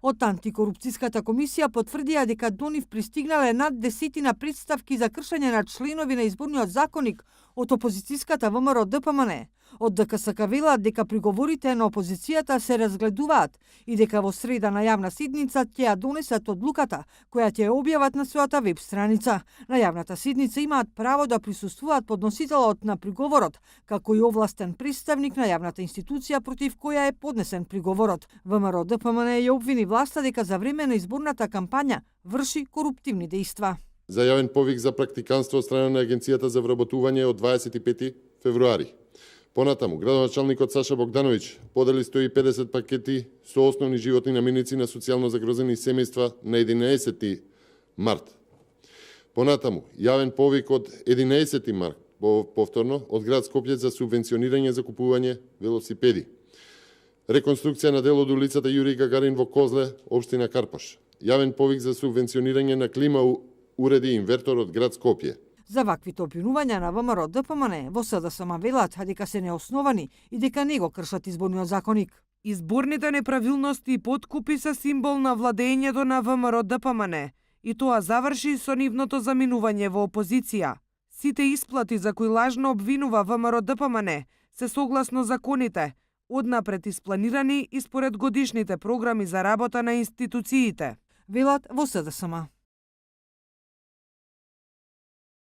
Од антикорупцијската комисија потврдија дека до нив пристигнале над 10 представки за кршење на членови на изборниот законник од опозицијската ВМРО ДПМН. Од ДКСК велат дека приговорите на опозицијата се разгледуваат и дека во среда на јавна седница ќе ја донесат одлуката, која ќе ја објават на својата веб страница. На јавната седница имаат право да присуствуваат подносителот на приговорот, како и овластен представник на јавната институција против која е поднесен приговорот. ВМРО ДПМН ја обвини власта дека за време на изборната кампања врши коруптивни дејства. Зајавен повик за практиканство од страна на Агенцијата за вработување од 25 февруари. Понатаму, градоначалникот Саша Богдановиќ подели 150 пакети со основни животни намирници на социјално загрозени семејства на 11 март. Понатаму, јавен повик од 11 март, повторно, од град Скопје за субвенционирање за купување велосипеди. Реконструкција на дел од улицата Јурија Гагарин во Козле, општина Карпош. Јавен повик за субвенционирање на клима уреди инвертор од град Скопје. За ваквите обвинувања на ВМРО ДПМН во СДСМ велат дека се неосновани и дека не го кршат изборниот законник. Изборните неправилности и подкупи се символ на владењето на ВМРО ДПМН и тоа заврши со нивното заминување во опозиција. Сите исплати за кои лажно обвинува ВМРО ДПМН се согласно законите, однапред испланирани и според годишните програми за работа на институциите. Велат во СДСМ.